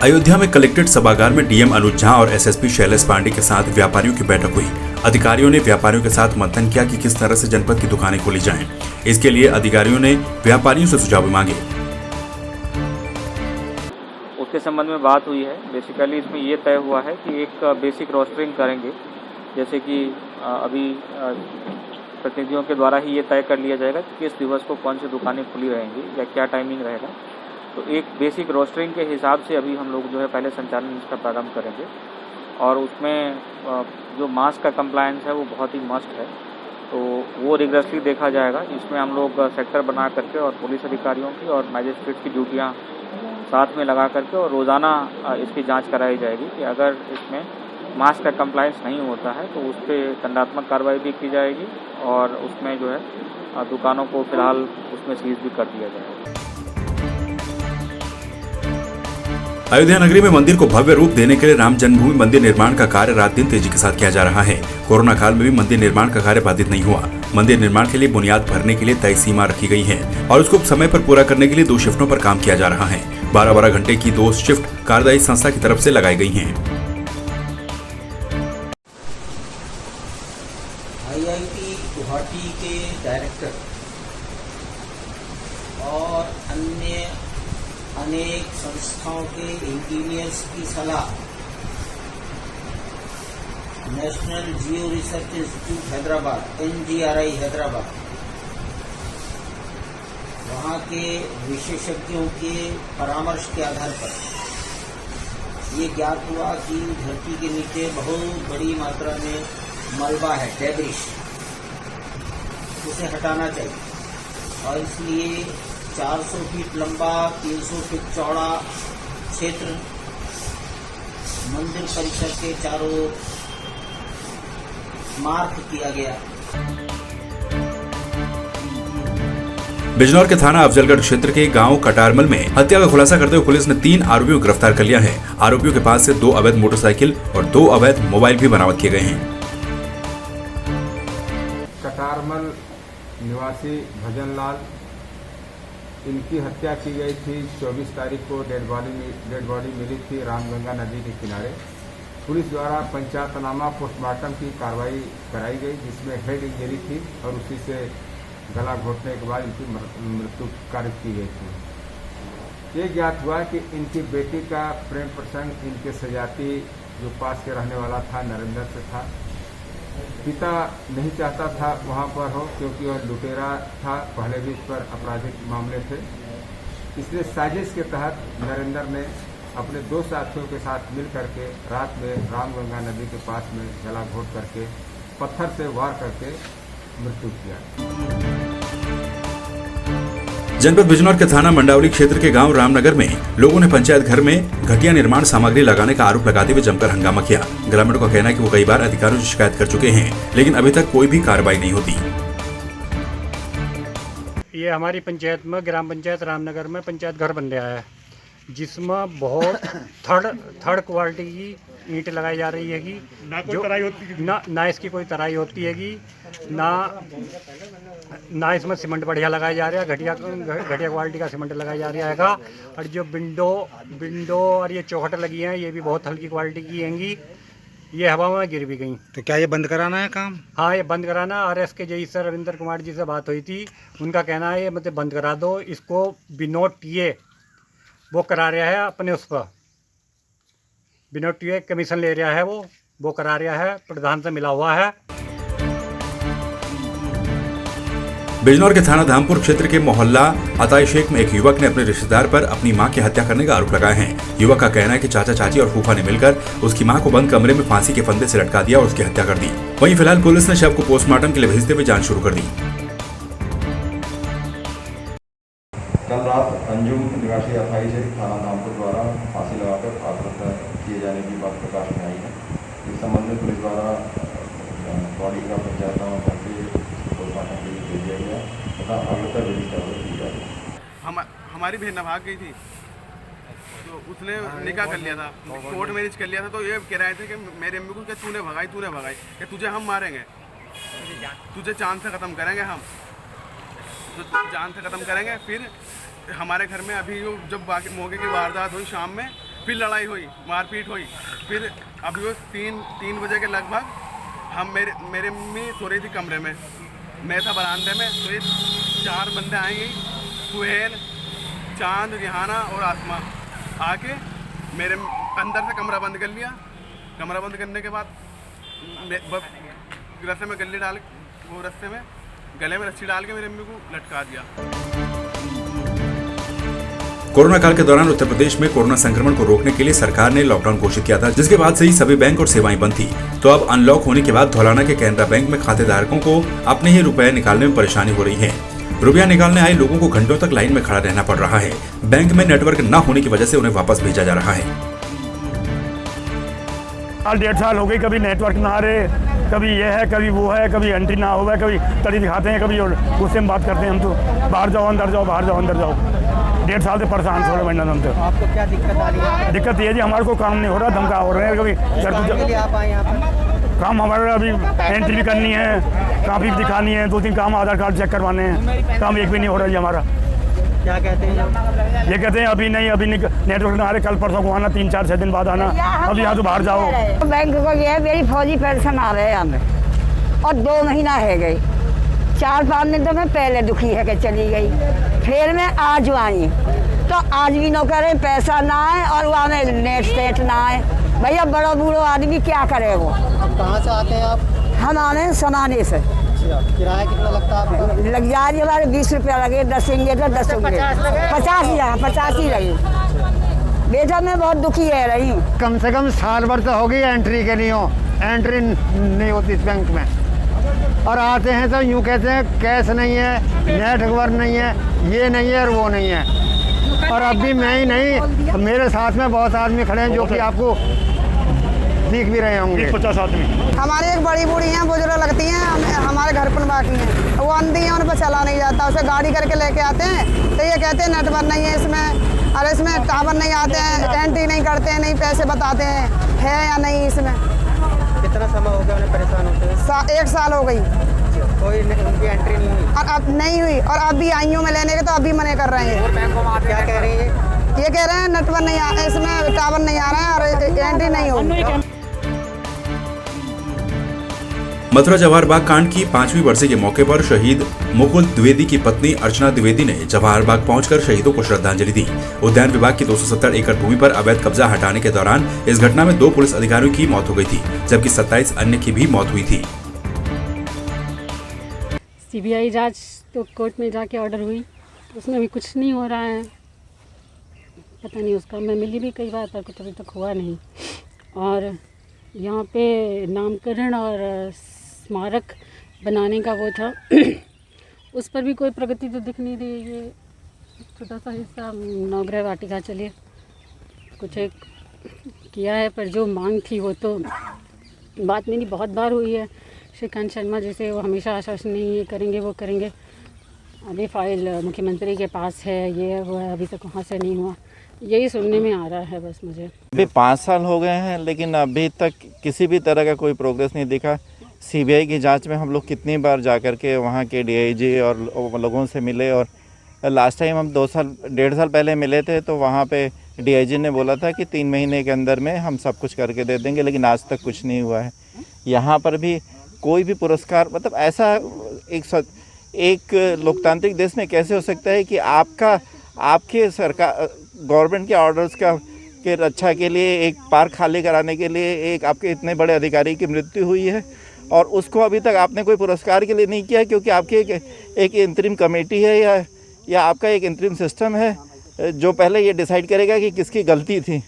अयोध्या में कलेक्ट्रेट सभागार में डीएम अनुज झा और एसएसपी शैलेश पांडे के साथ व्यापारियों की बैठक हुई। अधिकारियों ने व्यापारियों के साथ मंथन किया कि किस तरह से जनपद की दुकानें खोली जाएं। इसके लिए अधिकारियों ने व्यापारियों से सुझाव मांगे। उसके संबंध में बात हुई है। बेसिकली इसमें ये तय हुआ है कि एक बेसिक रोस्टरिंग करेंगे, जैसे कि अभी प्रतिनिधियों के द्वारा ही ये तय कर लिया जाएगा कि किस दिवस को कौन सी दुकानें खुली रहेंगी या क्या टाइमिंग रहेगा। तो एक बेसिक रोस्टरिंग के हिसाब से अभी हम लोग जो है पहले संचालन इसका प्रारंभ करेंगे और उसमें जो मास्क का कंप्लायंस है वो बहुत ही मस्ट है, तो वो रिगरसली देखा जाएगा। इसमें हम लोग सेक्टर बना करके और पुलिस अधिकारियों की और मैजिस्ट्रेट की ड्यूटियाँ साथ में लगा करके और रोज़ाना इसकी जांच कराई जाएगी कि अगर इसमें मास्क का कंप्लायंस नहीं होता है तो उस पर दंडात्मक कार्रवाई भी की जाएगी और उसमें जो है दुकानों को फिलहाल उसमें सीज भी कर दिया जाएगा। अयोध्या नगरी में मंदिर को भव्य रूप देने के लिए राम जन्मभूमि मंदिर निर्माण का कार्य रात दिन तेजी के साथ किया जा रहा है। कोरोना काल में भी मंदिर निर्माण का कार्य बाधित नहीं हुआ। मंदिर निर्माण के लिए बुनियाद भरने के लिए तय सीमा रखी गई है और उसको समय पर पूरा करने के लिए 2 शिफ्टों पर काम किया जा रहा है। 12-12 घंटे की 2 शिफ्ट कार्यदायी संस्था की तरफ से लगाई गई हैं। IIT गुवाहाटी के डायरेक्टर और अन्य अनेक संस्थाओं के इंजीनियर्स की सलाह नेशनल जियो research institute Hyderabad NGRI Hyderabad वहाँ के विशेषज्ञों के परामर्श के आधार पर ये ज्ञात हुआ कि धरती के नीचे बहुत बड़ी मात्रा में मलबा है, डेब्रिस, उसे हटाना चाहिए और इसलिए 400 फीट लंबा 300 फीट चौड़ा क्षेत्र मंदिर परिसर के चारों ओर मार्क किया गया। बिजनौर के थाना अफजलगढ़ क्षेत्र के गांव कटारमल में हत्या का खुलासा करते हुए पुलिस ने 3 आरोपियों को गिरफ्तार कर लिया है। आरोपियों के पास से 2 अवैध मोटरसाइकिल और 2 अवैध मोबाइल भी बरामद किए गए हैं। कटारमल निवासी भजन लाल, इनकी हत्या की गई थी। 24 तारीख को डेड बॉडी मिली थी रामगंगा नदी के किनारे। पुलिस द्वारा पंचायतनामा पोस्टमार्टम की कार्रवाई कराई गई, जिसमें हेड इंजरी थी और उसी से गला घोटने के बाद इनकी मृत्यु कारित की गई थी। ये ज्ञात हुआ कि इनकी बेटी का प्रेम प्रसंग इनके सजाती जो पास के रहने वाला था नरेंद्र से था। पिता नहीं चाहता था वहाँ पर हो, क्योंकि वह लुटेरा था, पहले भी इस पर आपराधिक मामले थे। इसलिए साजिश के तहत नरेंद्र ने अपने 2 साथियों के साथ मिल करके रात में रामगंगा नदी के पास में गला घोट करके पत्थर से वार करके मृत्यु किया। जनपद बिजनौर के थाना मंडावली क्षेत्र के गांव रामनगर में लोगों ने पंचायत घर में घटिया निर्माण सामग्री लगाने का आरोप लगाते हुए जमकर हंगामा किया। ग्रामीणों का कहना है कि वो कई बार अधिकारियों से शिकायत कर चुके हैं, लेकिन अभी तक कोई भी कार्रवाई नहीं होती। ये हमारी पंचायत में, ग्राम पंचायत रामनगर में पंचायत घर बन रहा है, जिसमें बहुत थर्ड क्वालिटी की ईंट लगाई जा रही हैगी। ना कोई तराई होती है, ना इसकी कोई तराई होती हैगी, ना इसमें सीमेंट बढ़िया लगाया जा रहा है, घटिया क्वालिटी का सीमेंट लगाया जा रहा हैगा। और जो विंडो और ये चौखट लगी हैं, ये भी बहुत हल्की क्वालिटी की हैंगी। ये हवा में गिर भी गई। तो क्या ये बंद कराना है काम? हाँ, ये बंद कराना। RS के जई सर रविंद्र कुमार जी से बात हुई थी, उनका कहना है ये मतलब बंद करा दो। इसको विनोद टीए वो करा रहा है अपने उस पर, विनोद टीए कमीशन ले रहा है, वो करा रहा है, प्रधान से मिला हुआ है। बिजनौर के थाना धामपुर क्षेत्र के मोहल्ला अताई शेख में एक युवक ने अपने रिश्तेदार पर अपनी मां की हत्या करने का आरोप लगाया है। युवक का कहना है कि चाचा चाची और फूफा ने मिलकर उसकी मां को बंद कमरे में फांसी के फंदे से लटका दिया और उसकी हत्या कर दी। वहीं फिलहाल पुलिस ने शव को पोस्टमार्टम के लिए भेजते हुए जांच शुरू कर दी। कल रात अंजुम निवासी अथाई शेख थाना धामपुर द्वारा फांसी लगाकर आत्महत्या किए जाने की बात प्रकाश में आई है। इस संबंध में पुलिस द्वारा बॉडी का पंचायतनामा करके पोस्टमार्टम के लिए भेज दिया गया तथा अगलता विधि कार्रवाई की जा रही है। हमारी बहन भाग गई थी, तो उसने निकाह कर लिया था, कोर्ट मैरिज कर लिया था। तो ये कह रहे थे कि मेरे अम्मी को, क्या तूने भगाई, कि तुझे हम मारेंगे, तुझे चांद से ख़त्म करेंगे, हम तो जान से ख़त्म करेंगे। फिर हमारे घर में अभी जब मौके की वारदात हुई शाम में, फिर लड़ाई हुई, मारपीट हुई। फिर अभी वो तीन बजे के लगभग हम मेरे मम्मी सो रही थी कमरे में, मैं था बरामदे में। तो ये 4 बंदे आएंगे, सुहेल, चांद, रिहाना और आसमा, आके मेरे अंदर से कमरा बंद कर लिया। कमरा बंद करने के बाद रस्से में गले डाल, वो रस्से में गले में रस्सी डाल के मेरे मम्मी को लटका दिया। कोरोना काल के दौरान उत्तर प्रदेश में कोरोना संक्रमण को रोकने के लिए सरकार ने लॉकडाउन घोषित किया था, जिसके बाद से ही सभी बैंक और सेवाएं बंद थी। तो अब अनलॉक होने के बाद धौलाना के कैनरा बैंक में खातेधारकों को अपने ही रुपए निकालने में परेशानी हो रही है। रुपया निकालने आए लोगों को घंटों तक लाइन में खड़ा रहना पड़ रहा है। बैंक में नेटवर्क न होने की वजह से उन्हें वापस भेजा जा रहा है। 1.5 साल हो गई, कभी नेटवर्क ना आ रहे, कभी ये है, कभी वो है, कभी एंट्री ना हुआ, कभी तड़ी दिखाते हैं, कभी उससे हम बात करते हैं। हम तो बाहर जाओ अंदर जाओ, बाहर जाओ अंदर जाओ। 1.5 साल से परेशान छोड़े मैंने हम तो। आपको क्या दिक्कत आ रही है? दिक्कत ये है जी, हमारे को काम नहीं हो रहा, धमका हो रहे हैं। कभी आप आए यहाँ पर? काम हमारे अभी एंट्री भी करनी है, काफ़ी भी दिखानी है, 2-3 काम आधार कार्ड चेक करवाने हैं, काम एक भी नहीं हो रहा जी हमारा। क्या कहते हैं? ये कहते हैं अभी नहीं नेटवर्क ना आ रहे, कल परसों को आना, 3-4-6 दिन बाद आना। अब यहाँ तो बाहर जाओ। बैंक को ये है, मेरी फौजी पेंशन आ रहे हैं हमें, और 2 महीना है गई। 4-5 दिन तो मैं पहले दुखी है कि चली गई, फिर मैं आज आई, तो आज भी नौकर पैसा ना है और वहाँ में नेट सेट ना है। भैया बड़ा बूढ़ो आदमी क्या करे वो। कहाँ से आते हैं आप? हम आने हैं समाने से। किराया कितना लगता है आपका? लग जाए हमारे 20 रुपया लगे, 10 इंगे तो 10 होंगे, 50 ही लगे। बेटा मैं बहुत दुखी है रही हूँ। कम से कम साल भर तो हो गई एंट्री के लिए, एंट्री नहीं होती इस बैंक में। और आते हैं तो यूँ कहते हैं कैश नहीं है, नेटवर्क नहीं है, ये नहीं है और वो नहीं है। और अब भी मैं ही नहीं, मेरे साथ में बहुत आदमी खड़े हैं जो कि आपको दिख भी रहे होंगे। 50 आदमी। हमारी एक बड़ी बूढ़ी हैं, बुजुर्ग लगती हैं, हमारे घर पर बाकी हैं, वो अंधी हैं, उन पर चला नहीं जाता। उसे गाड़ी करके लेके आते हैं तो ये कहते हैं नेटवर्क नहीं है इसमें, और इसमें टावर नहीं आते हैं, एंट्री नहीं करते हैं, नहीं पैसे बताते हैं है या नहीं इसमें। कितना समय हो गया उन्हें परेशान होते हैं? 1 साल हो गई, कोई उनकी एंट्री नहीं हुई? और अब नहीं हुई, और अब भी आई हूँ मैं लेने के, तो अभी मने कर रहे हैं। क्या कह रही है? ये कह रहे हैं नेटवर्क नहीं आ, इसमें टावर नहीं आ रहा है और एंट्री नहीं होगी। मथुरा जवाहर बाग कांड की 5वीं वर्षी के मौके पर शहीद मुकुल द्विवेदी की पत्नी अर्चना द्विवेदी ने जवाहर बाग पहुंचकर शहीदों को श्रद्धांजलि दी। उद्यान विभाग की 270 एकड़ भूमि पर अवैध कब्जा हटाने के दौरान इस घटना में 2 पुलिस अधिकारियों की मौत हो गई थी, जबकि 27 अन्य की भी मौत हुई थी। सीबीआई जांच तो कोर्ट में जाके ऑर्डर हुई, उसमें भी कुछ नहीं हो रहा है। पता नहीं, उसका मैं मिली भी कई बार, पर कुछ अभी तक हुआ नहीं। और यहाँ पे नामकरण और स्मारक बनाने का वो था, उस पर भी कोई प्रगति तो दिख नहीं रही। ये छोटा सा हिस्सा नवग्रह वाटिका चलिए कुछ एक किया है, पर जो मांग थी वो तो बात मेरी बहुत बार हुई है श्रीकांत शर्मा जैसे, वो हमेशा आश्वासन नहीं ये करेंगे वो करेंगे। अभी फाइल मुख्यमंत्री के पास है, ये वो है, अभी तक वहाँ से नहीं हुआ, यही सुनने में आ रहा है बस मुझे। अभी 5 साल हो गए हैं, लेकिन अभी तक किसी भी तरह का कोई प्रोग्रेस नहीं दिखा। सीबीआई की जांच में हम लोग कितनी बार जा कर के वहाँ के डीआईजी और लोगों से मिले, और लास्ट टाइम हम 1.5 साल पहले मिले थे, तो वहाँ पे डीआईजी ने बोला था कि 3 महीने के अंदर में हम सब कुछ करके दे देंगे, लेकिन आज तक कुछ नहीं हुआ है। यहाँ पर भी कोई भी पुरस्कार, मतलब ऐसा एक लोकतांत्रिक देश में कैसे हो सकता है कि आपके सरकार गवर्नमेंट के ऑर्डर्स के रक्षा के लिए, एक पार्क खाली कराने के लिए एक आपके इतने बड़े अधिकारी की मृत्यु हुई है, और उसको अभी तक आपने कोई पुरस्कार के लिए नहीं किया, क्योंकि आपकी एक इंतरिम कमेटी है या आपका एक इंतरिम सिस्टम है जो पहले ये डिसाइड करेगा कि किसकी गलती थी।